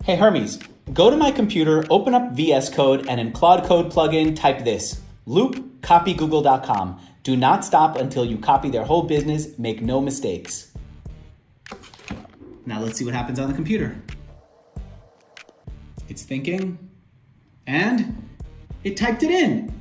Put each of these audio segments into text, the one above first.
Hey Hermes, go to my computer, open up VS Code, and in Claude Code plugin, type this: loop copygoogle.com. Do not stop until you copy their whole business. Make no mistakes. Now let's see what happens on the computer. It's thinking, and it typed it in.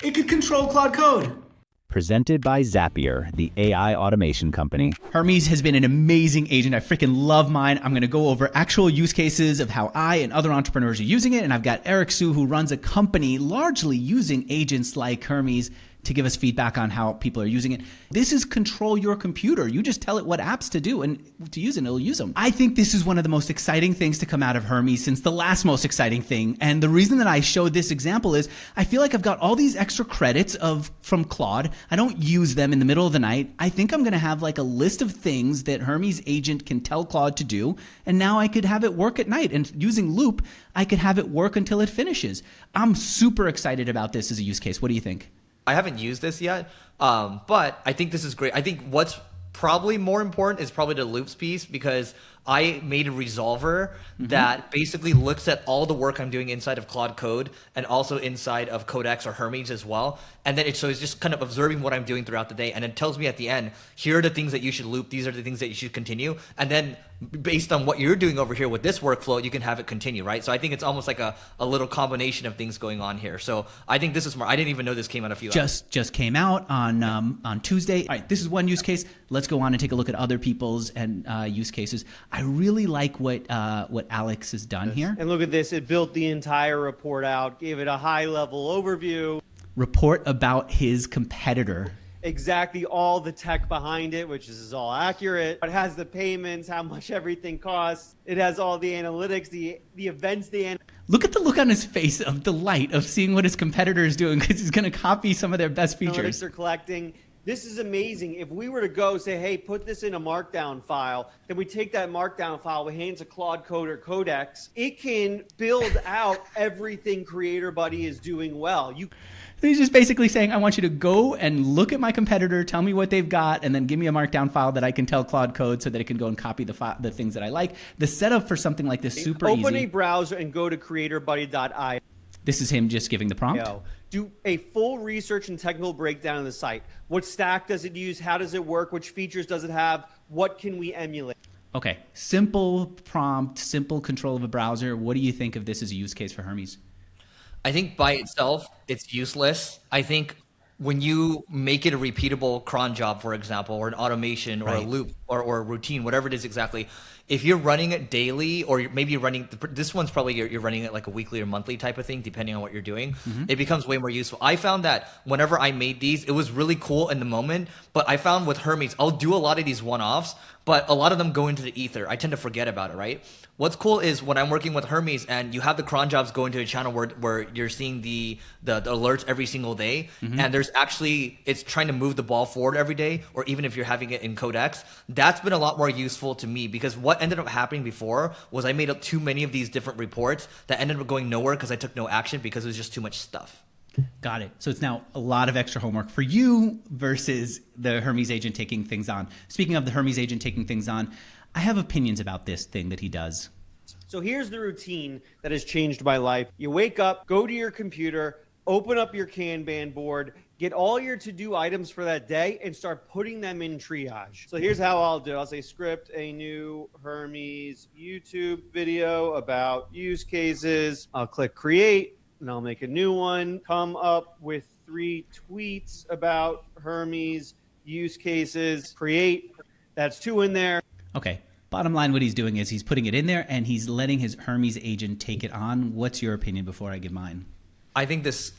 It could control Claude Code. Presented by Zapier, the AI automation company. Hermes has been an amazing agent. I freaking love mine. I'm going to go over actual use cases of how I and other entrepreneurs are using it. And I've got Eric Siu, who runs a company largely using agents like Hermes, to give us feedback on how people are using it. This is control your computer. You just tell it what apps to do and to use, and it'll use them. I think this is one of the most exciting things to come out of Hermes since the last most exciting thing. And the reason that I showed this example is I feel like I've got all these extra credits from Claude. I don't use them in the middle of the night. I think I'm going to have like a list of things that Hermes Agent can tell Claude to do. And now I could have it work at night. And using Loop, I could have it work until it finishes. I'm super excited about this as a use case. What do you think? I haven't used this yet, but I think this is great. I think what's probably more important is probably the loops piece, because I made a resolver that basically looks at all the work I'm doing inside of Claude Code and also inside of Codex or Hermes as well. And then it's just kind of observing what I'm doing throughout the day. And it tells me at the end, here are the things that you should loop. These are the things that you should continue. And then based on what you're doing over here with this workflow, you can have it continue, right? So I think it's almost like a little combination of things going on here. So I think this is smart. I didn't even know this came out a few hours. Just came out on Tuesday. All right, this is one use case. Let's go on and take a look at other people's and use cases. I really like what Alex has done here. And look at this. It built the entire report out, gave it a high-level overview. Report about his competitor. Exactly all the tech behind it, which is all accurate. It has the payments, how much everything costs. It has all the analytics, the events, Look at the look on his face of delight of seeing what his competitor is doing, because he's going to copy some of their best features. Analytics are collecting. This is amazing. If we were to go say, hey, put this in a markdown file, then we take that markdown file, we hand it to Claude Code or Codex. It can build out everything Creator Buddy is doing well. He's just basically saying, I want you to go and look at my competitor, tell me what they've got, and then give me a markdown file that I can tell Claude Code so that it can go and copy the things that I like. The setup for something like this super easy. Open a browser and go to creatorbuddy.io. This is him just giving the prompt. Do a full research and technical breakdown of the site. What stack does it use? How does it work? Which features does it have? What can we emulate? Okay, simple prompt, simple control of a browser. What do you think of this as a use case for Hermes? I think by itself, it's useless. I think when you make it a repeatable cron job, for example, or an automation or a loop or a routine, whatever it is exactly, if you're running it daily, or maybe you're running, this one's probably you're running it like a weekly or monthly type of thing, depending on what you're doing, it becomes way more useful. I found that whenever I made these, it was really cool in the moment, but I found with Hermes, I'll do a lot of these one-offs, but a lot of them go into the ether. I tend to forget about it, right? What's cool is when I'm working with Hermes and you have the cron jobs go into a channel where you're seeing the alerts every single day, and there's actually, it's trying to move the ball forward every day, or even if you're having it in Codex, that's been a lot more useful to me, because what ended up happening before was I made up too many of these different reports that ended up going nowhere because I took no action because it was just too much stuff. Got it. So it's now a lot of extra homework for you versus the Hermes Agent taking things on. Speaking of the Hermes Agent taking things on, I have opinions about this thing that he does. So here's the routine that has changed my life. You wake up, go to your computer, open up your Kanban board, get all your to-do items for that day, and start putting them in triage. So here's how I'll do it. I'll say script a new Hermes YouTube video about use cases. I'll click create, and I'll make a new one. Come up with 3 tweets about Hermes use cases. Create. That's 2 in there. Okay. Bottom line, what he's doing is he's putting it in there and he's letting his Hermes Agent take it on. What's your opinion before I give mine? I think this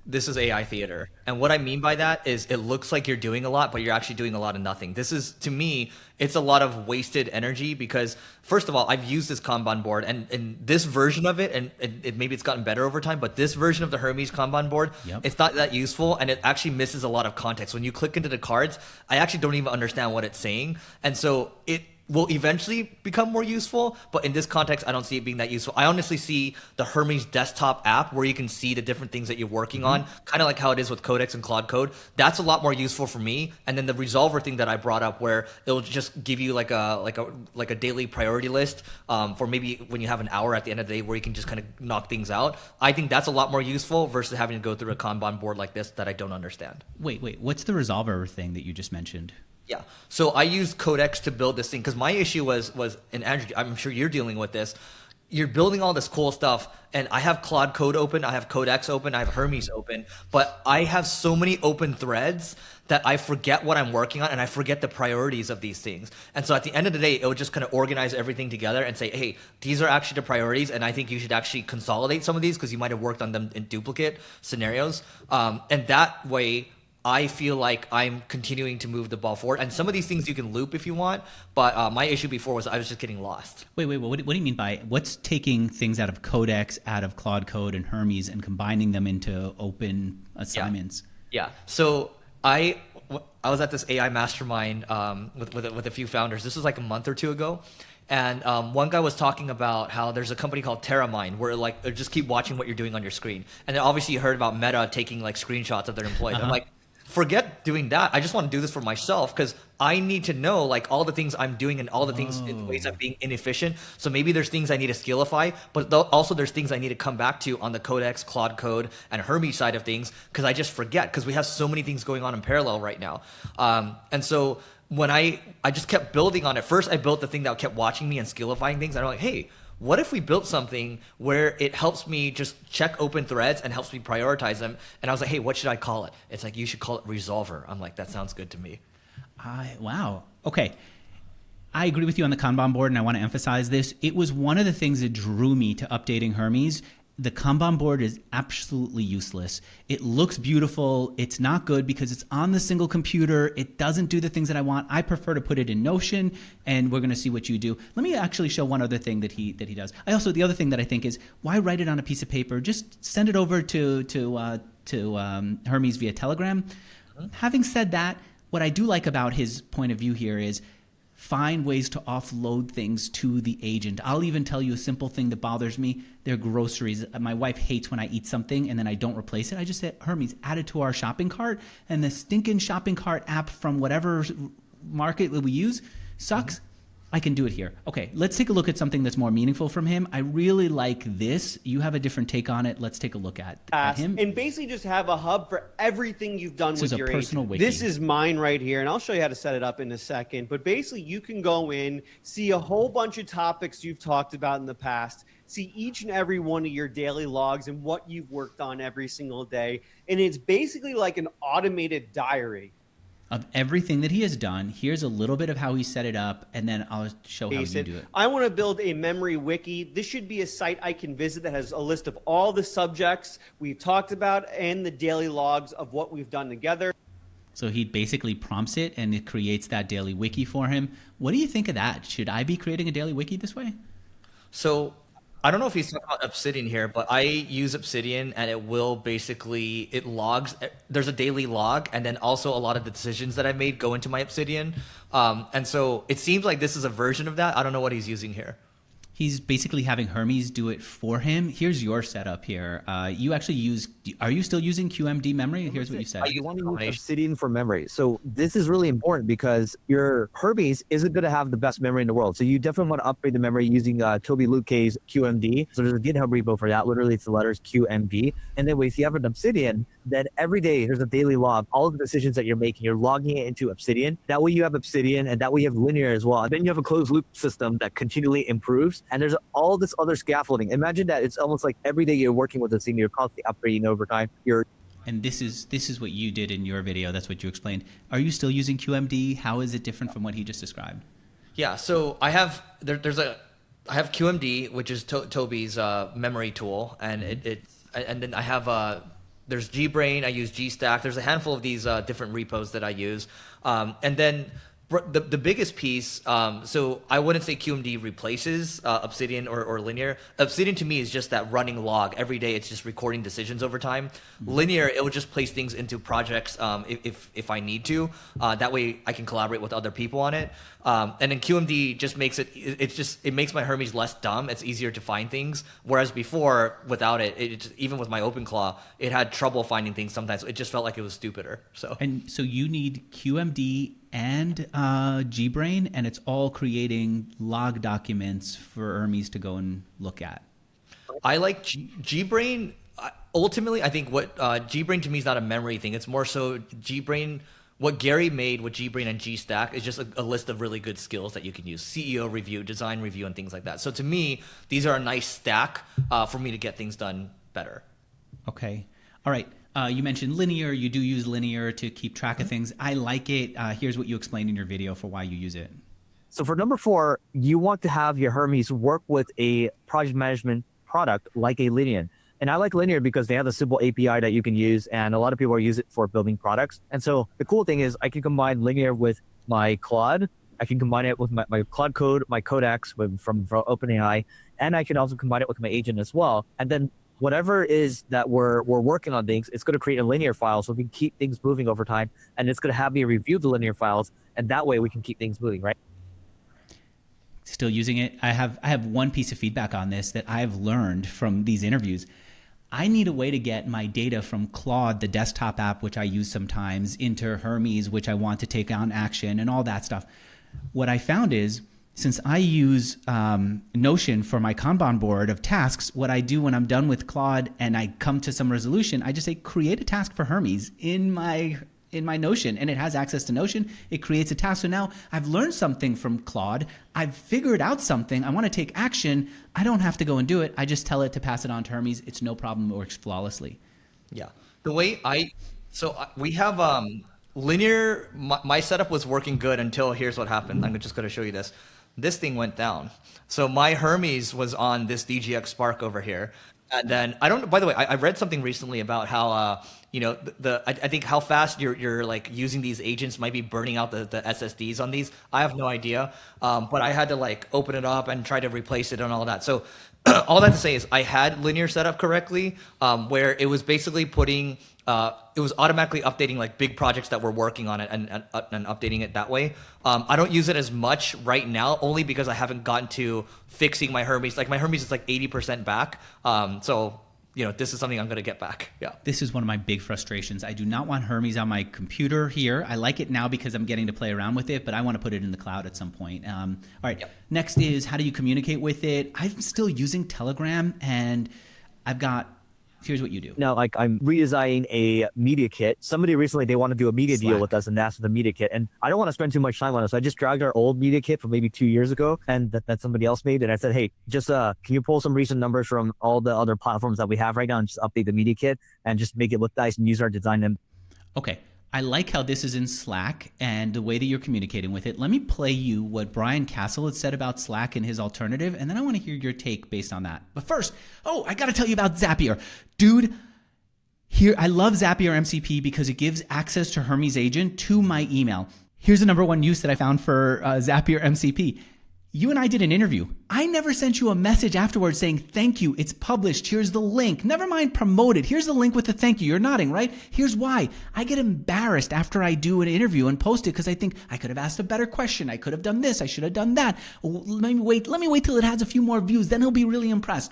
is AI theater. And what I mean by that is it looks like you're doing a lot, but you're actually doing a lot of nothing. This is, to me, it's a lot of wasted energy, because first of all, I've used this Kanban board, and this version of it, and maybe it's gotten better over time, but this version of the Hermes Kanban board, it's not that useful, and it actually misses a lot of context. When you click into the cards, I actually don't even understand what it's saying. And so will eventually become more useful, but in this context, I don't see it being that useful. I honestly see the Hermes desktop app where you can see the different things that you're working on, kind of like how it is with Codex and Claude Code. That's a lot more useful for me. And then the resolver thing that I brought up, where it'll just give you like a daily priority list for maybe when you have an hour at the end of the day where you can just kind of knock things out. I think that's a lot more useful versus having to go through a Kanban board like this that I don't understand. Wait, what's the resolver thing that you just mentioned? Yeah. So I used Codex to build this thing because my issue was, and Andrew, I'm sure you're dealing with this. You're building all this cool stuff, and I have Claude Code open, I have Codex open, I have Hermes open, but I have so many open threads that I forget what I'm working on and I forget the priorities of these things. And so at the end of the day, it would just kind of organize everything together and say, hey, these are actually the priorities, and I think you should actually consolidate some of these because you might have worked on them in duplicate scenarios. And that way, I feel like I'm continuing to move the ball forward. And some of these things you can loop if you want, but my issue before was I was just getting lost. Wait, what do you mean by what's taking things out of Codex, out of Claude Code and Hermes and combining them into open assignments? Yeah. So I was at this AI mastermind with a few founders. This was like a month or two ago. And one guy was talking about how there's a company called TerraMine where like they just keep watching what you're doing on your screen. And then obviously you heard about Meta taking like screenshots of their employees. I'm like, forget doing that. I just want to do this for myself because I need to know like all the things I'm doing and all the things in ways I'm being inefficient. So maybe there's things I need to skillify, but also there's things I need to come back to on the Codex, Claude Code, and Hermes side of things because I just forget because we have so many things going on in parallel right now. And so when I just kept building on it, first I built the thing that kept watching me and skillifying things. And I'm like, hey, what if we built something where it helps me just check open threads and helps me prioritize them? And I was like, hey, what should I call it? It's like, you should call it resolver. I'm like, that sounds good to me. Wow. Okay. I agree with you on the Kanban board, and I want to emphasize this. It was one of the things that drew me to updating Hermes. The Kanban board is absolutely useless. It looks beautiful. It's not good because it's on the single computer. It doesn't do the things that I want. I prefer to put it in Notion, and we're going to see what you do. Let me actually show one other thing that he does. The other thing that I think is, why write it on a piece of paper? Just send it over to Hermes via Telegram. Having said that, what I do like about his point of view here is find ways to offload things to the agent. I'll even tell you a simple thing that bothers me. They're groceries. My wife hates when I eat something and then I don't replace it. I just say, Hermes, add it to our shopping cart. And the stinking shopping cart app from whatever market that we use sucks. I can do it here. Okay, let's take a look at something that's more meaningful from him. I really like this. You have a different take on it. Let's take a look at him. And basically just have a hub for everything you've done with your personal wiki. This is mine right here, and I'll show you how to set it up in a second. But basically, you can go in, see a whole bunch of topics you've talked about in the past, see each and every one of your daily logs and what you've worked on every single day. And it's basically like an automated diary of everything that he has done. Here's a little bit of how he set it up, and then I'll show how you do it. I want to build a memory wiki. This should be a site I can visit that has a list of all the subjects we've talked about and the daily logs of what we've done together. So he basically prompts it, and it creates that daily wiki for him. What do you think of that? Should I be creating a daily wiki this way? So I don't know if he's talking about Obsidian here, but I use Obsidian and it will basically, it logs, there's a daily log, and then also a lot of the decisions that I made go into my Obsidian. And so it seems like this is a version of that. I don't know what he's using here. He's basically having Hermes do it for him. Here's your setup here. You actually use, are you still using QMD memory? Here's what you said. You want to use Obsidian for memory. So this is really important because your Hermes isn't going to have the best memory in the world. So you definitely want to upgrade the memory using Toby Luke's QMD. So there's a GitHub repo for that. Literally, it's the letters QMD. And then if you have an Obsidian, then every day there's a daily log. All of the decisions that you're making, you're logging it into Obsidian. That way you have Obsidian, and that way you have linear as well. And then you have a closed loop system that continually improves. And there's all this other scaffolding. Imagine that it's almost like every day you're working with Obsidian, you're constantly upgrading over time. And this is what you did in your video. That's what you explained. Are you still using QMD? How is it different from what he just described? Yeah, so I have I have QMD, which is Toby's memory tool, and and then I have there's GBrain. I use GStack. There's a handful of these different repos that I use, and then The biggest piece, so I wouldn't say QMD replaces Obsidian or Linear. Obsidian to me is just that running log. Every day it's just recording decisions over time. Linear, it will just place things into projects if I need to. That way I can collaborate with other people on it. And then QMD just makes it makes my Hermes less dumb. It's easier to find things. Whereas before, without even with my OpenClaw, it had trouble finding things sometimes. It just felt like it was stupider. And so you need QMD and GBrain, and it's all creating log documents for Hermes to go and look at. I like GBrain. Ultimately, I think what GBrain to me is not a memory thing. It's more so GBrain. What Gary made with GBrain and GStack is just a list of really good skills that you can use: CEO review, design review, and things like that. So to me, these are a nice stack for me to get things done better. Okay. All right. You mentioned Linear. You do use Linear to keep track of things. I like it. Here's what you explained in your video for why you use it. So for number 4, you want to have your Hermes work with a project management product like a Linear. And I like Linear because they have a simple API that you can use, and a lot of people use it for building products. And so the cool thing is I can combine Linear with my Claude. I can combine it with my Claude code, my Codex from OpenAI, and I can also combine it with my agent as well. And then whatever is that we're working on things, it's going to create a linear file so we can keep things moving over time. And it's going to have me review the linear files, and that way we can keep things moving, right? Still using it. I have one piece of feedback on this that I've learned from these interviews. I need a way to get my data from Claude, the desktop app, which I use sometimes, into Hermes, which I want to take on action and all that stuff. What I found is, since I use Notion for my Kanban board of tasks, what I do when I'm done with Claude and I come to some resolution, I just say, create a task for Hermes in my Notion, and it has access to Notion. It creates a task. So now I've learned something from Claude. I've figured out something. I want to take action. I don't have to go and do it. I just tell it to pass it on to Hermes. It's no problem. It works flawlessly. Yeah. The way we have Linear, my setup was working good until here's what happened. I'm just going to show you this. This thing went down. So my Hermes was on this DGX Spark over here. And then by the way, I read something recently about how, I think how fast you're like using these agents might be burning out the SSDs on these. I have no idea. But I had to like open it up and try to replace it and all that. So all that to say is I had Linear set up correctly, where it was basically putting, it was automatically updating like big projects that we're working on it and updating it that way. I don't use it as much right now, only because I haven't gotten to fixing my Hermes. Like my Hermes is like 80% back. So this is something I'm going to get back. Yeah. This is one of my big frustrations. I do not want Hermes on my computer here. I like it now because I'm getting to play around with it, but I want to put it in the cloud at some point. All right. Yep. Next is, how do you communicate with it? I'm still using Telegram, and here's what you do. Now, like I'm redesigning a media kit. Somebody recently, they want to do a media Slack. deal with us, and asked for the media kit. And I don't want to spend too much time on it. So I just dragged our old media kit from maybe 2 years ago, and that somebody else made. And I said, hey, just can you pull some recent numbers from all the other platforms that we have right now and just update the media kit and just make it look nice and use our design them. Okay. I like how this is in Slack and the way that you're communicating with it. Let me play you what Brian Castle had said about Slack and his alternative, and then I want to hear your take based on that. But first, I got to tell you about Zapier. Dude, I love Zapier MCP because it gives access to Hermes Agent to my email. Here's the number one use that I found for Zapier MCP. You and I did an interview. I never sent you a message afterwards saying, thank you, it's published, here's the link. Never mind promoted, here's the link with the thank you. You're nodding, right? Here's why. I get embarrassed after I do an interview and post it because I think I could have asked a better question. I could have done this, I should have done that. Let me wait till it has a few more views, then he'll be really impressed.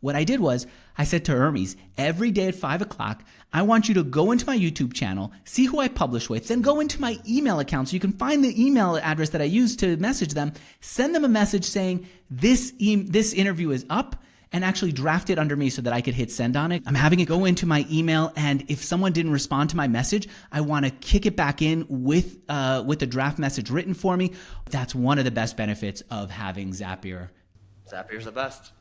What I did was, I said to Hermes, every day at 5 o'clock, I want you to go into my YouTube channel, see who I publish with, then go into my email account so you can find the email address that I use to message them, send them a message saying, this interview is up, and actually draft it under me so that I could hit send on it. I'm having it go into my email, and if someone didn't respond to my message, I want to kick it back in with the draft message written for me. That's one of the best benefits of having Zapier. Zapier's the best.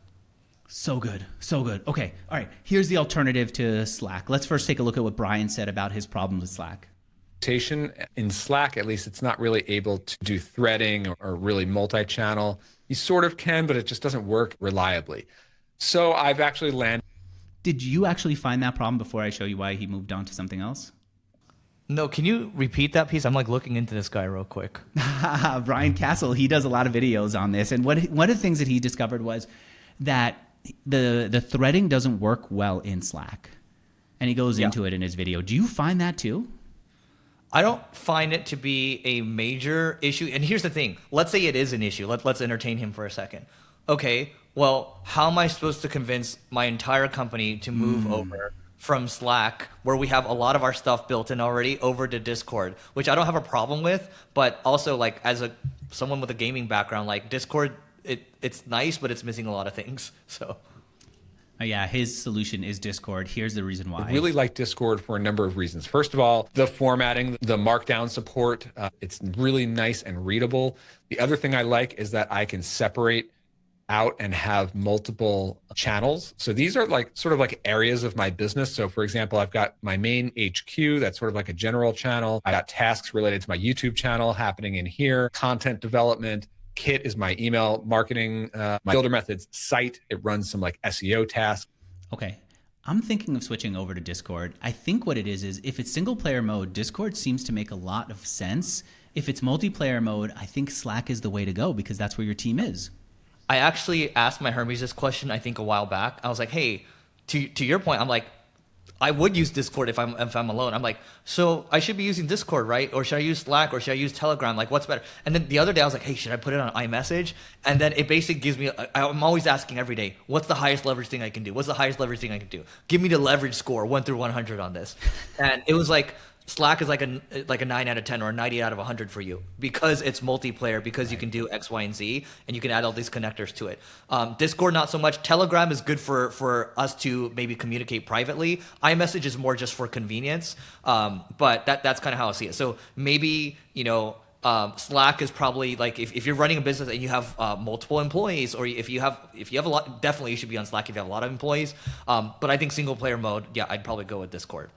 So good. So good. Okay. All right. Here's the alternative to Slack. Let's first take a look at what Brian said about his problems with Slack. In Slack, at least, it's not really able to do threading or really multi-channel. You sort of can, but it just doesn't work reliably. So I've actually landed. Did you actually find that problem before I show you why he moved on to something else? No, can you repeat that piece? I'm like looking into this guy real quick. Brian Castle, he does a lot of videos on this. And one of the things that he discovered was that the threading doesn't work well in Slack. And he goes into it in his video. Do you find that too? I don't find it to be a major issue. And here's the thing. Let's say it is an issue. Let's entertain him for a second. Okay, well, how am I supposed to convince my entire company to move over from Slack, where we have a lot of our stuff built in already, over to Discord, which I don't have a problem with, but also like as someone with a gaming background, like Discord, it's nice, but it's missing a lot of things. So. Yeah, his solution is Discord. Here's the reason why. I really like Discord for a number of reasons. First of all, the formatting, the markdown support, it's really nice and readable. The other thing I like is that I can separate out and have multiple channels. So these are like sort of like areas of my business. So for example, I've got my main HQ, that's sort of like a general channel. I got tasks related to my YouTube channel happening in here, content development. Kit is my email marketing, my Builder Methods site. It runs some like SEO tasks. Okay. I'm thinking of switching over to Discord. I think what it is if it's single player mode, Discord seems to make a lot of sense. If it's multiplayer mode, I think Slack is the way to go because that's where your team is. I actually asked my Hermes this question, I think a while back. I was like, hey, to your point, I'm like, I would use Discord if I'm alone. I'm like, so I should be using Discord, right? Or should I use Slack, or should I use Telegram? Like, what's better? And then the other day I was like, hey, should I put it on iMessage? And then it basically gives me, I'm always asking every day, what's the highest leverage thing I can do? What's the highest leverage thing I can do? Give me the leverage score, 1 through 100 on this. And it was like, Slack is like a 9 out of 10 or a 90 out of 100 for you because it's multiplayer, because you can do X, Y, and Z, and you can add all these connectors to it. Discord, not so much. Telegram is good for us to maybe communicate privately. iMessage is more just for convenience, but that's kind of how I see it. So maybe, Slack is probably like if you're running a business and you have multiple employees, or if you have a lot, definitely you should be on Slack if you have a lot of employees. But I think single player mode, yeah, I'd probably go with Discord.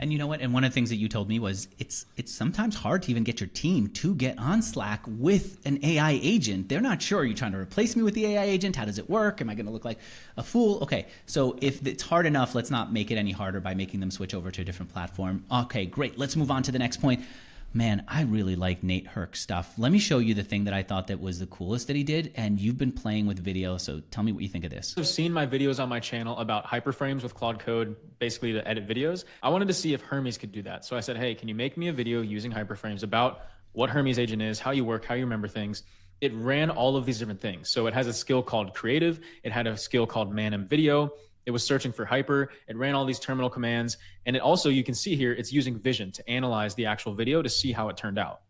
And you know what? And one of the things that you told me was it's sometimes hard to even get your team to get on Slack with an AI agent. They're not sure. Are you trying to replace me with the AI agent? How does it work? Am I going to look like a fool? Okay, so if it's hard enough, let's not make it any harder by making them switch over to a different platform. Okay, great. Let's move on to the next point. Man, I really like Nate Herc's stuff. Let me show you the thing that I thought that was the coolest that he did, and you've been playing with video, so tell me what you think of this. I've seen my videos on my channel about Hyperframes with Claude Code, basically to edit videos. I wanted to see if Hermes could do that. So I said, hey, can you make me a video using Hyperframes about what Hermes Agent is, how you work, how you remember things? It ran all of these different things. So it has a skill called Creative. It had a skill called Man Video. It was searching for hyper. It ran all these terminal commands. And it also, you can see here, it's using vision to analyze the actual video to see how it turned out.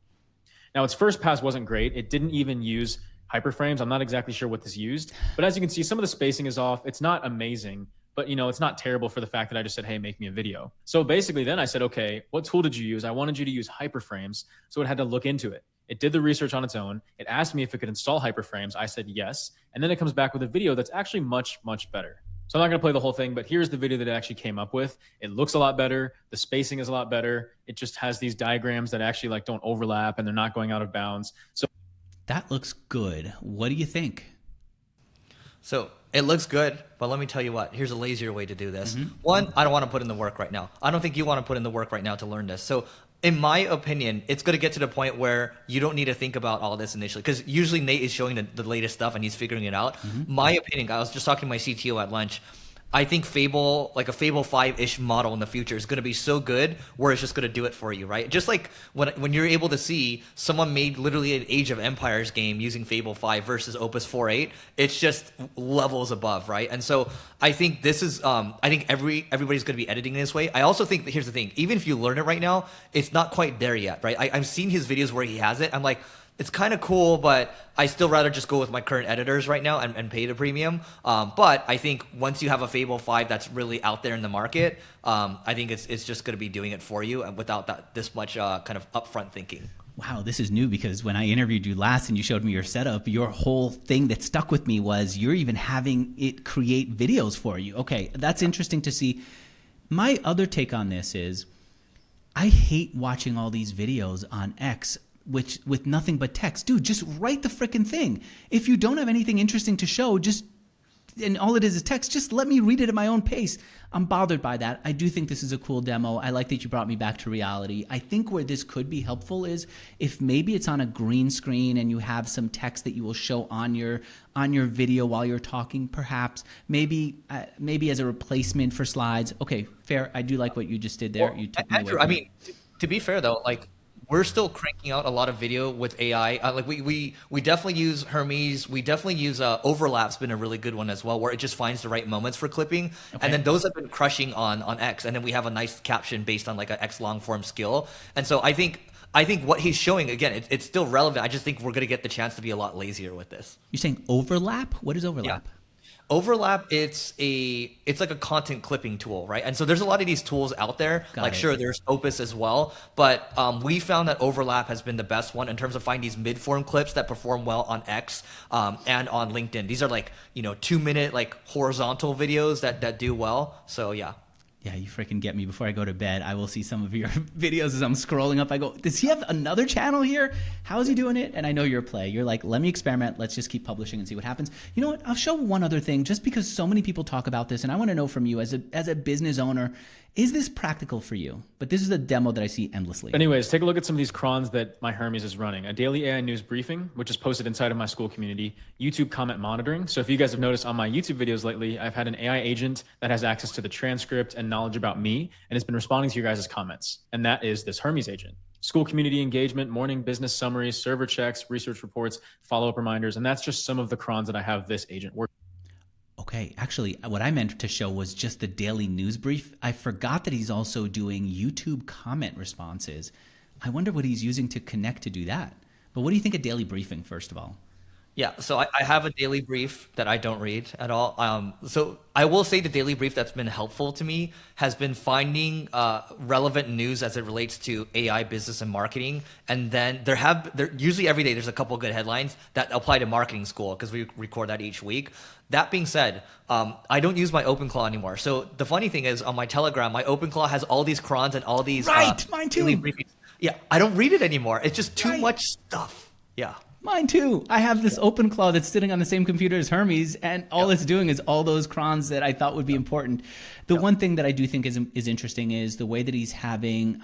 Now, its first pass wasn't great. It didn't even use Hyperframes. I'm not exactly sure what this used. But as you can see, some of the spacing is off. It's not amazing, but it's not terrible for the fact that I just said, hey, make me a video. So basically then I said, okay, what tool did you use? I wanted you to use Hyperframes. So it had to look into it. It did the research on its own. It asked me if it could install Hyperframes. I said yes. And then it comes back with a video that's actually much, much better. So I'm not going to play the whole thing, but here's the video that it actually came up with. It looks a lot better. The spacing is a lot better. It just has these diagrams that actually like don't overlap and they're not going out of bounds. So that looks good. What do you think? So it looks good, but let me tell you what, here's a lazier way to do this. One, I don't want to put in the work right now. I don't think you want to put in the work right now to learn this. So in my opinion, it's going to get to the point where you don't need to think about all this initially, because usually Nate is showing the latest stuff and he's figuring it out. My opinion, I was just talking to my CTO at lunch. I think Fable, like a Fable 5-ish model in the future, is going to be so good where it's just going to do it for you, right? Just like when you're able to see someone made literally an Age of Empires game using Fable 5 versus Opus 4.8, it's just levels above, right? And so I think this is, I think everybody's going to be editing in this way. I also think that here's the thing, even if you learn it right now, it's not quite there yet, right? I've seen his videos where he has it. I'm like, it's kind of cool, but I still rather just go with my current editors right now and pay the premium. But I think once you have a Fable 5 that's really out there in the market, I think it's just going to be doing it for you and without this much kind of upfront thinking. Wow, this is new, because when I interviewed you last and you showed me your setup, your whole thing that stuck with me was you're even having it create videos for you. Okay, that's interesting to see. My other take on this is I hate watching all these videos on X with nothing but text. Dude, just write the frickin' thing. If you don't have anything interesting to show, just and all it is text. Just let me read it at my own pace. I'm bothered by that. I do think this is a cool demo. I like that you brought me back to reality. I think where this could be helpful is if maybe it's on a green screen and you have some text that you will show on your video while you're talking, perhaps maybe as a replacement for slides. Okay, fair. I do like what you just did there. Well, You took me away Andrew, from I mean, to be fair though, like we're still cranking out a lot of video with AI. Like we definitely use Hermes. We definitely use Overlap's been a really good one as well, where it just finds the right moments for clipping. And then those have been crushing on X. And then we have a nice caption based on like an X long form skill. And so I think what he's showing, again, it's still relevant. I just think we're going to get the chance to be a lot lazier with this. You're saying overlap? What is overlap? Yeah. Overlap, it's like a content clipping tool, right? And so there's a lot of these tools out there. Sure, there's Opus as well, but we found that Overlap has been the best one in terms of finding these mid-form clips that perform well on X and on LinkedIn. These are like 2-minute like horizontal videos that do well. So yeah. Yeah, you freaking get me. Before I go to bed, I will see some of your videos as I'm scrolling up. I go, does he have another channel here? How is he doing it? And I know you're a play. You're like, let me experiment. Let's just keep publishing and see what happens. You know what? I'll show one other thing just because so many people talk about this. And I want to know from you as a business owner, is this practical for you? But this is a demo that I see endlessly. Anyways, take a look at some of these crons that my Hermes is running. A daily AI news briefing, which is posted inside of my school community. YouTube comment monitoring. So if you guys have noticed on my YouTube videos lately, I've had an AI agent that has access to the transcript and knowledge about me, and it's been responding to your guys' comments. And that is this Hermes agent. School community engagement, morning business summaries, server checks, research reports, follow-up reminders. And that's just some of the crons that I have this agent working. Okay, actually, what I meant to show was just the daily news brief. I forgot that he's also doing YouTube comment responses. I wonder what he's using to connect to do that. But what do you think of daily briefing, first of all? Yeah, so I have a daily brief that I don't read at all. So I will say the daily brief that's been helpful to me has been finding relevant news as it relates to AI business and marketing. And then there usually every day there's a couple of good headlines that apply to marketing school because we record that each week. That being said, I don't use my OpenClaw anymore. So the funny thing is on my Telegram, my OpenClaw has all these crons and all these mine too. daily briefings. Yeah, I don't read it anymore. It's just too much stuff. Yeah. Mine too. I have this OpenClaw that's sitting on the same computer as Hermes, and all it's doing is all those crons that I thought would be important. The one thing that I do think is interesting is the way that he's having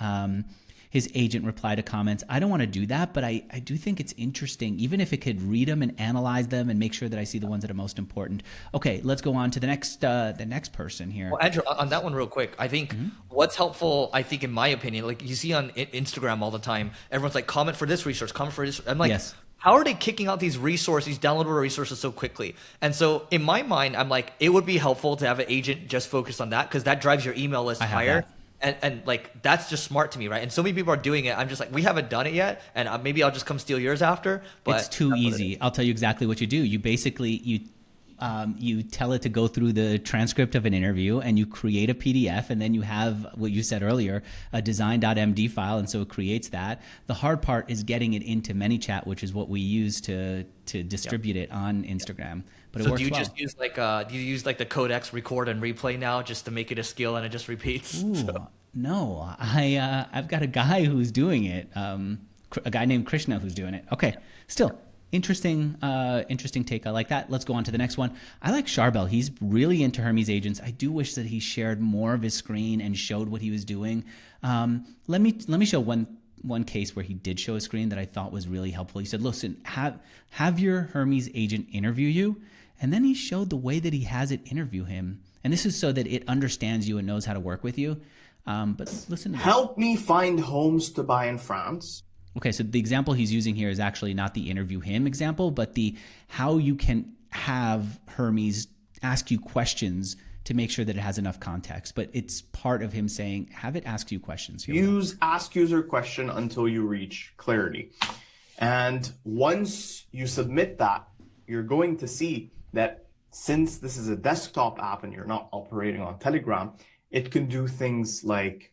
his agent reply to comments. I don't want to do that, but I do think it's interesting, even if it could read them and analyze them and make sure that I see the ones that are most important. Okay, let's go on to the next person here. Well, Andrew, on that one real quick, I think what's helpful, I think in my opinion, like you see on Instagram all the time, everyone's like, comment for this resource, comment for this. I'm like, yes. How are they kicking out these resources, these downloadable resources so quickly? And so in my mind, I'm like, it would be helpful to have an agent just focus on that because that drives your email list higher. And like, that's just smart to me, right? And so many people are doing it. I'm just like, we haven't done it yet. And maybe I'll just come steal yours after. But it's too easy. I'll tell you exactly what you do. You basically, you tell it to go through the transcript of an interview and you create a PDF, and then you have what you said earlier, a design.md file, and so it creates that. The hard part is getting it into ManyChat, which is what we use to distribute it on Instagram. But it so works do you well. just use do you use like the codex record and replay now just to make it a skill and it just repeats? Ooh, no, I've got a guy who's doing it, a guy named Krishna who's doing it. Okay, still. Interesting take. I like that. Let's go on to the next one. I like Charbel. He's really into Hermes agents. I do wish that he shared more of his screen and showed what he was doing. Let me show one case where he did show a screen that I thought was really helpful. He said, listen, have your Hermes agent interview you. And then he showed the way that he has it interview him. And this is so that it understands you and knows how to work with you. But listen to this. Help me find homes to buy in France. Okay, so the example he's using here is actually not the interview him example, but the how you can have Hermes ask you questions to make sure that it has enough context. But it's part of him saying, have it ask you questions. Use ask user question until you reach clarity. And once you submit that, you're going to see that since this is a desktop app and you're not operating on Telegram, it can do things like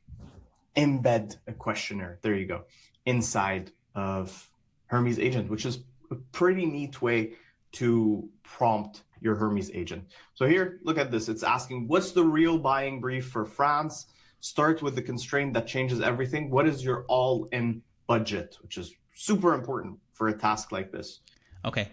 embed a questionnaire. There you go. Inside of Hermes agent, which is a pretty neat way to prompt your Hermes agent. So here, look at this. It's asking, what's the real buying brief for France? Start with the constraint that changes everything. What is your all-in budget? Which is super important for a task like this. Okay.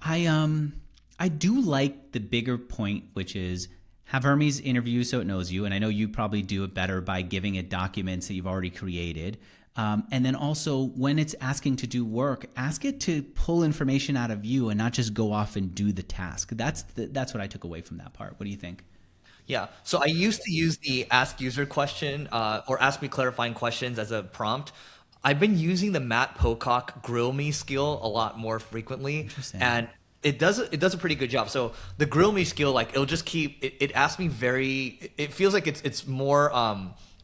I I do like the bigger point, which is have Hermes interview so it knows you. And I know you probably do it better by giving it documents that you've already created. And then also when it's asking to do work, ask it to pull information out of you and not just go off and do the task. That's what I took away from that part. What do you think? Yeah. So I used to use the ask user question or ask me clarifying questions as a prompt. I've been using the Matt Pocock grill me skill a lot more frequently. And it does a pretty good job. So the grill me skill, like it'll just keep it asks me it feels like it's more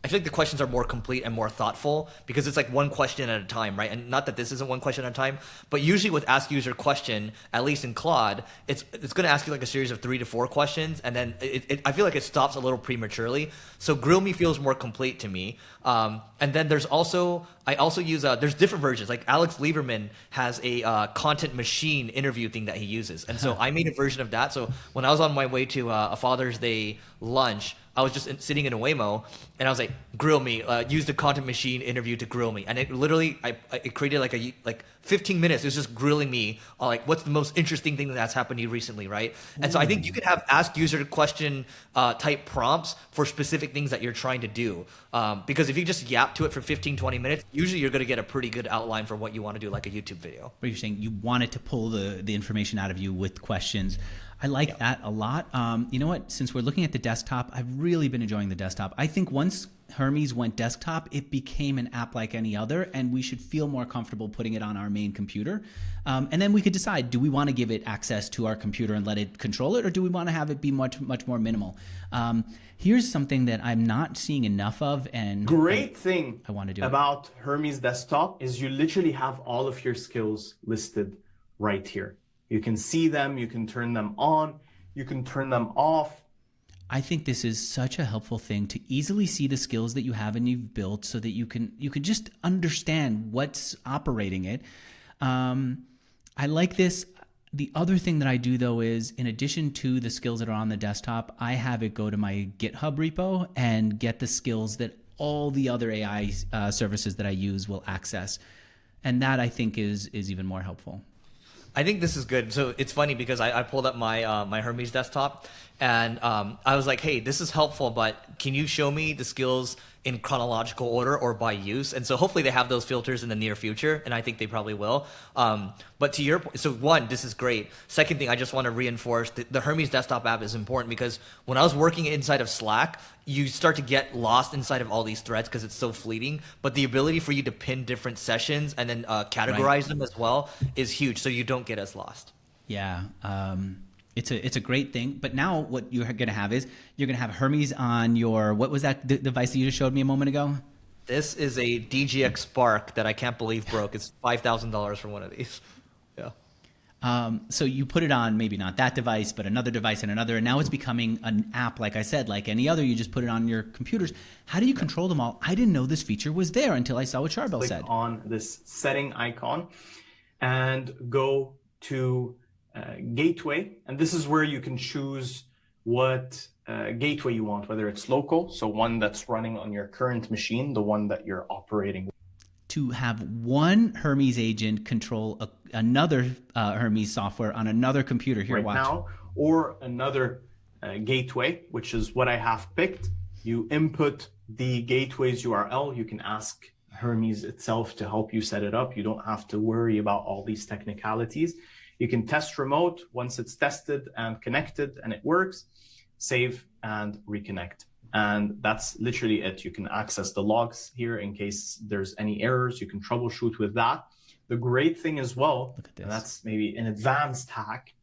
I feel like the questions are more complete and more thoughtful because it's like one question at a time, right? And not that this isn't one question at a time, but usually with ask user question, at least in Claude, it's going to ask you like a series of 3 to 4 questions, and then I feel like it stops a little prematurely. So grill me feels more complete to me. And then I also use there's different versions. Like Alex Lieberman has a content machine interview thing that he uses, and so I made a version of that. So when I was on my way to a Father's Day lunch, I was just sitting in a Waymo, and I was like, grill me, use the content machine interview to grill me. And it literally, it created like 15 minutes. It was just grilling me on like, what's the most interesting thing that's happened to you recently, right? And so I think you could have ask user question type prompts for specific things that you're trying to do. Because if you just yap to it for 15, 20 minutes, usually you're going to get a pretty good outline for what you want to do, like a YouTube video. But you're saying you want it to pull the information out of you with questions. I like that a lot. You know what? Since we're looking at the desktop, I've really been enjoying the desktop. I think once Hermes went desktop, it became an app like any other, and we should feel more comfortable putting it on our main computer. And then we could decide, do we want to give it access to our computer and let it control it, or do we want to have it be much, much more minimal? Here's something that I'm not seeing enough of, and great thing I want to do about Hermes Desktop is you literally have all of your skills listed right here. You can see them, you can turn them on, you can turn them off. I think this is such a helpful thing to easily see the skills that you have and you've built so that you can just understand what's operating it. I like this. The other thing that I do though is, in addition to the skills that are on the desktop, I have it go to my GitHub repo and get the skills that all the other AI services that I use will access. And that I think is even more helpful. I think this is good. So it's funny because I pulled up my my Hermes desktop, and I was like, hey, this is helpful, but can you show me the skills in chronological order or by use? And so hopefully they have those filters in the near future, and I think they probably will. But to your point, so one, this is great. Second thing, I just want to reinforce the Hermes desktop app is important because when I was working inside of Slack, you start to get lost inside of all these threads because it's so fleeting. But the ability for you to pin different sessions and then categorize them as well is huge, so you don't get as lost. Yeah. It's a great thing. But now what you're going to have is you're going to have Hermes on your, what was that device that you just showed me a moment ago? This is a DGX Spark that I can't believe broke. It's $5,000 for one of these. Yeah. So you put it on maybe not that device, but another device and another. And now it's becoming an app, like I said, like any other. You just put it on your computers. How do you control them all? I didn't know this feature was there until I saw what Charbel said. Click on this setting icon and go to gateway, and this is where you can choose what gateway you want, whether it's local, so one that's running on your current machine, the one that you're operating with. To have one Hermes agent control another Hermes software on another computer. Here, right watch. Now, or another gateway, which is what I have picked. You input the gateway's URL. You can ask Hermes itself to help you set it up. You don't have to worry about all these technicalities. You can test remote. Once it's tested and connected and it works, save and reconnect. And that's literally it. You can access the logs here in case there's any errors. You can troubleshoot with that. The great thing as well, and that's maybe an advanced hack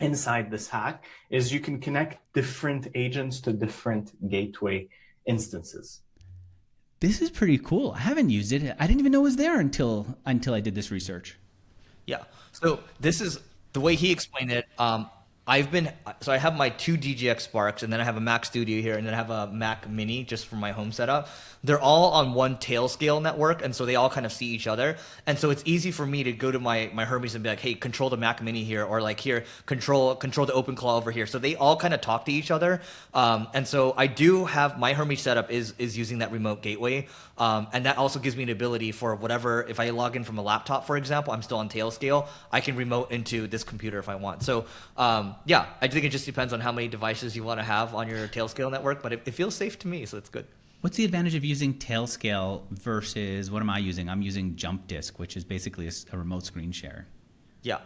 inside this hack, is you can connect different agents to different gateway instances. This is pretty cool. I haven't used it. I didn't even know it was there until I did this research. Yeah. So this is the way he explained it. So I have my 2 DGX Sparks, and then I have a Mac Studio here, and then I have a Mac Mini just for my home setup. They're all on one Tailscale network, and so they all kind of see each other. And so it's easy for me to go to my Hermes and be like, hey, control the Mac Mini here, or like here, control the OpenClaw over here. So they all kind of talk to each other. And so I do have my Hermes setup is using that remote gateway. And that also gives me an ability for whatever, if I log in from a laptop, for example, I'm still on Tailscale, I can remote into this computer if I want. So yeah, I think it just depends on how many devices you want to have on your Tailscale network, but it feels safe to me, so it's good. What's the advantage of using Tailscale versus what am I using? I'm using Jump Disk, which is basically a remote screen share. Yeah,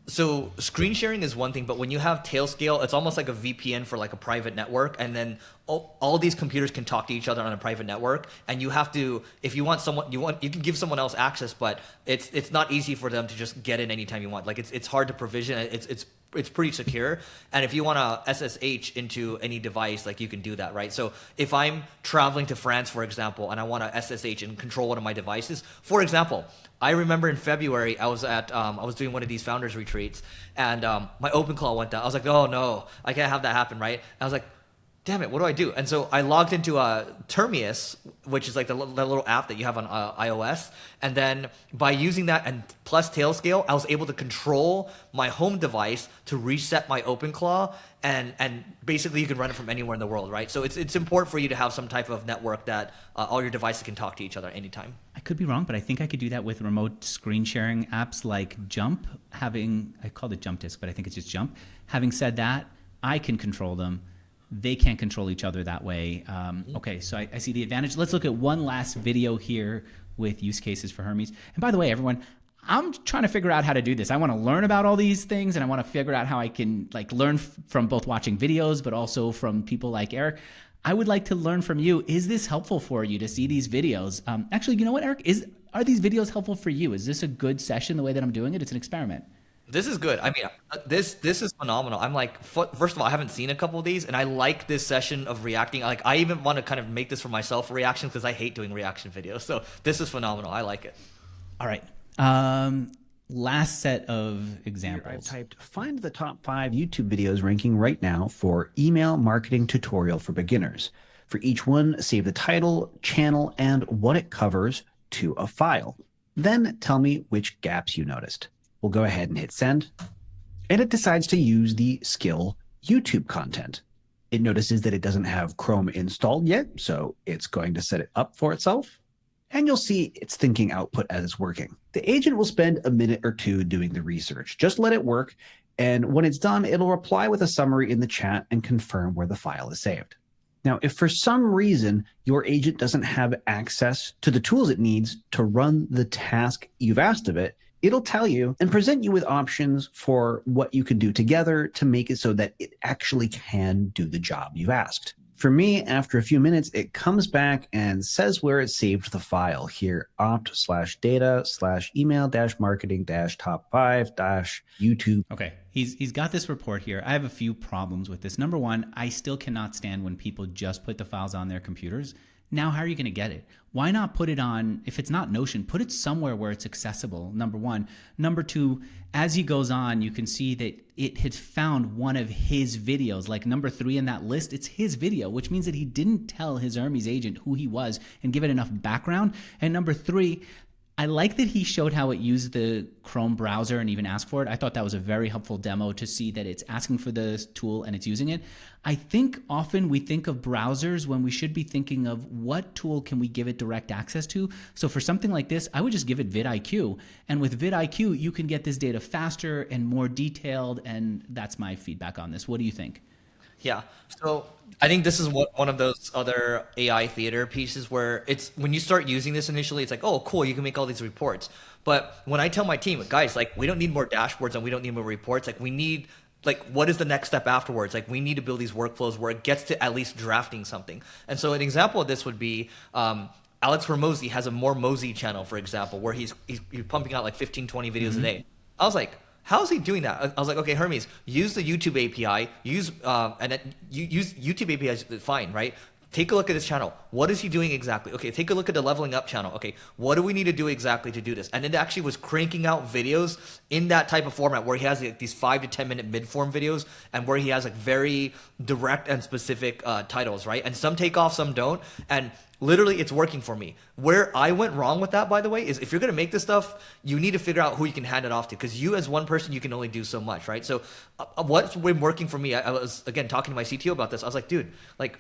so screen sharing is one thing, but when you have Tailscale, it's almost like a VPN for like a private network, and then all these computers can talk to each other on a private network, and you have to, if you want someone, you can give someone else access, but it's not easy for them to just get in anytime you want. Like it's hard to provision. It's pretty secure, and if you want to SSH into any device, like you can do that, right? So if I'm traveling to France, for example, and I want to SSH and control one of my devices, for example, I remember in February I was doing one of these founders retreats, and my OpenClaw went down. I was like, oh no, I can't have that happen, right? And I was like, damn it, what do I do? And so I logged into Termius, which is like the little app that you have on iOS. And then by using that and plus Tailscale, I was able to control my home device to reset my OpenClaw. And basically you can run it from anywhere in the world, right? So it's important for you to have some type of network that all your devices can talk to each other anytime. I could be wrong, but I think I could do that with remote screen sharing apps like Jump. I called it Jump Disk, but I think it's just Jump. Having said that, I can control them. They can't control each other that way. Okay, so I see the advantage. Let's look at one last video here with use cases for Hermes. And by the way, everyone, I'm trying to figure out how to do this. I want to learn about all these things, and I want to figure out how I can like learn from both watching videos, but also from people like Eric. I would like to learn from you. Is this helpful for you to see these videos? Actually, you know what, Eric? Are these videos helpful for you? Is this a good session the way that I'm doing it? It's an experiment. This is good. I mean, this is phenomenal. I'm like, first of all, I haven't seen a couple of these, and I like this session of reacting. Like, I even want to kind of make this for myself reactions because I hate doing reaction videos. So this is phenomenal. I like it. All right. Last set of examples. Here I've typed, find the top 5 YouTube videos ranking right now for email marketing tutorial for beginners. For each one, save the title, channel, and what it covers to a file. Then tell me which gaps you noticed. We'll go ahead and hit send, and it decides to use the skill YouTube content. It notices that it doesn't have Chrome installed yet, so it's going to set it up for itself, and you'll see it's thinking output as it's working. The agent will spend a minute or two doing the research. Just let it work, and when it's done, it'll reply with a summary in the chat and confirm where the file is saved. Now, if for some reason your agent doesn't have access to the tools it needs to run the task you've asked of it, it'll tell you and present you with options for what you can do together to make it so that it actually can do the job you've asked. For me, after a few minutes, it comes back and says where it saved the file here, opt/data/email-marketing-top5-YouTube. Okay, he's got this report here. I have a few problems with this. Number one, I still cannot stand when people just put the files on their computers. Now, how are you going to get it? Why not put it on, if it's not Notion, put it somewhere where it's accessible, number one. Number two, as he goes on, you can see that it had found one of his videos, like number 3 in that list. It's his video, which means that he didn't tell his Hermes agent who he was and give it enough background. And number 3, I like that he showed how it used the Chrome browser and even asked for it. I thought that was a very helpful demo to see that it's asking for the tool and it's using it. I think often we think of browsers when we should be thinking of what tool can we give it direct access to. So for something like this, I would just give it vidIQ. And with vidIQ, you can get this data faster and more detailed. And that's my feedback on this. What do you think? Yeah. So I think this is one of those other AI theater pieces where it's when you start using this initially, it's like, oh, cool, you can make all these reports. But when I tell my team, guys, like, we don't need more dashboards and we don't need more reports. Like, we need, like, what is the next step afterwards? Like, we need to build these workflows where it gets to at least drafting something. And so an example of this would be Alex Hormozi has a More Mosey channel, for example, where he's pumping out like 15, 20 videos a day. I was like, how is he doing that? I was like, okay, Hermes, use the YouTube API, use YouTube API is fine, right? take a look at this channel. What is he doing exactly? Okay, take a look at the leveling up channel. Okay, what do we need to do exactly to do this? And it actually was cranking out videos in that type of format where he has like these 5 to 10 minute mid-form videos and where he has like very direct and specific titles, right? And some take off, some don't. And literally it's working for me. Where I went wrong with that, by the way, is if you're going to make this stuff, you need to figure out who you can hand it off to, because you as one person, you can only do so much, right? So what's been working for me, I was, again, talking to my CTO about this. I was like, dude, like,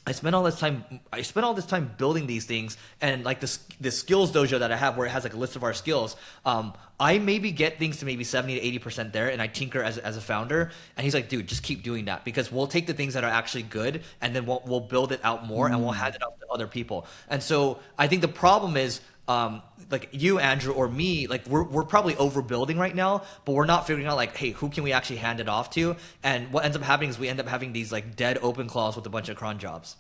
I spent all this time building these things, and like the skills dojo that I have where it has like a list of our skills. I maybe get things to maybe 70 to 80% there, and I tinker as a founder. And he's like, dude, just keep doing that, because we'll take the things that are actually good and then we'll build it out more and we'll hand it off to other people. And so I think the problem is, like you, Andrew, or me, like we're probably overbuilding right now, but we're not figuring out like, hey, who can we actually hand it off to? And what ends up happening is we end up having these like dead open claws with a bunch of cron jobs.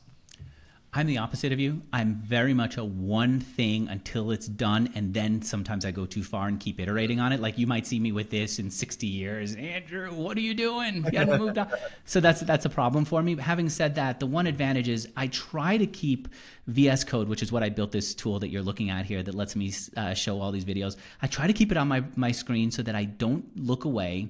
I'm the opposite of you. I'm very much a one thing until it's done, and then sometimes I go too far and keep iterating on it. Like you might see me with this in 60 years. Andrew, what are you doing? You haven't moved on. So that's a problem for me. But having said that, the one advantage is I try to keep VS Code, which is what I built this tool that you're looking at here that lets me show all these videos. I try to keep it on my screen so that I don't look away.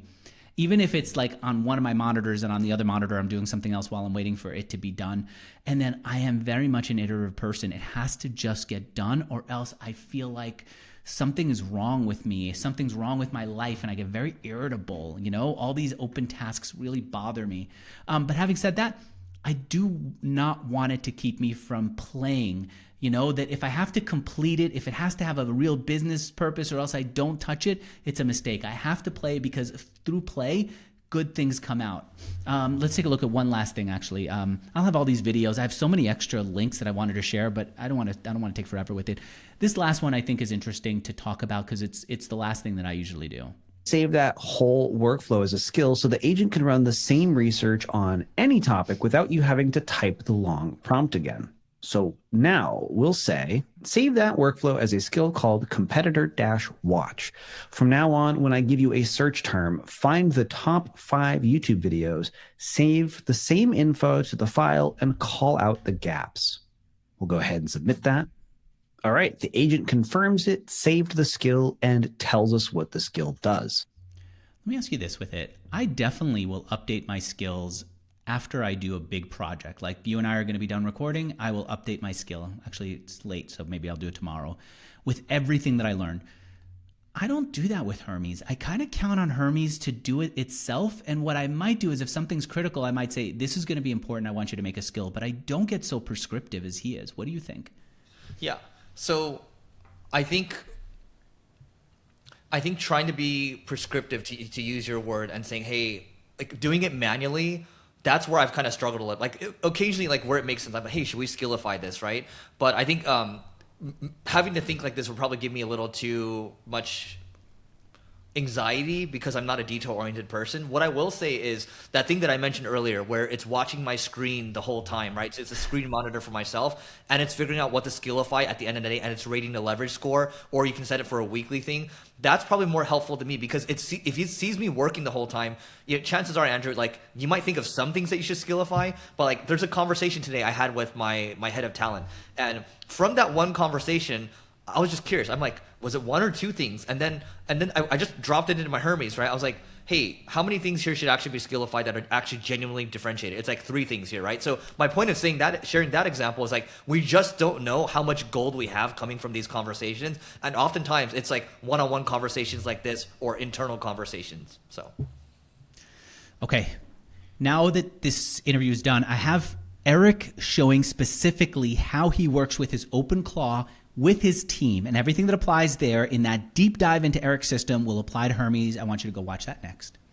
Even if it's like on one of my monitors and on the other monitor, I'm doing something else while I'm waiting for it to be done. And then I am very much an iterative person. It has to just get done, or else I feel like something is wrong with me. Something's wrong with my life, and I get very irritable. You know, all these open tasks really bother me. But having said that, I do not want it to keep me from playing. You know, that if I have to complete it, if it has to have a real business purpose or else I don't touch it, it's a mistake. I have to play, because through play, good things come out. Let's take a look at one last thing, actually. I'll have all these videos. I have so many extra links that I wanted to share, but I don't want to take forever with it. This last one I think is interesting to talk about because it's the last thing that I usually do. Save that whole workflow as a skill so the agent can run the same research on any topic without you having to type the long prompt again. So now we'll say, save that workflow as a skill called competitor-watch. From now on, when I give you a search term, find the top 5 YouTube videos, save the same info to the file, and call out the gaps. We'll go ahead and submit that. All right, the agent confirms it, saved the skill, and tells us what the skill does. Let me ask you this with it. I definitely will update my skills after I do a big project. Like you and I are going to be done recording, I will update my skill. Actually, it's late, so maybe I'll do it tomorrow. With everything that I learned. I don't do that with Hermes. I kind of count on Hermes to do it itself. And what I might do is if something's critical, I might say, this is going to be important. I want you to make a skill. But I don't get so prescriptive as he is. What do you think? Yeah. So I think trying to be prescriptive, to use your word, and saying, hey, like doing it manually, that's where I've kind of struggled a little. Like occasionally, like where it makes sense, I'm like, hey, should we skillify this, right? But I think having to think like this would probably give me a little too much anxiety because I'm not a detail-oriented person. What I will say is that thing that I mentioned earlier where it's watching my screen the whole time, right? So it's a screen monitor for myself, and it's figuring out what to skillify at the end of the day, and it's rating the leverage score, or you can set it for a weekly thing. That's probably more helpful to me because if he sees me working the whole time, chances are, Andrew, like you might think of some things that you should skillify, but like there's a conversation today I had with my head of talent, and from that one conversation, I was just curious. I'm like, was it 1 or 2 things? And then I just dropped it into my Hermes, right? I was like, hey, how many things here should actually be skillified that are actually genuinely differentiated? It's like 3 things here, right? So my point of saying that, sharing that example is like, we just don't know how much gold we have coming from these conversations. And oftentimes it's like one-on-one conversations like this or internal conversations. So. Okay. Now that this interview is done, I have Eric showing specifically how he works with his OpenClaw with his team, and everything that applies there in that deep dive into Eric's system will apply to Hermes. I want you to go watch that next.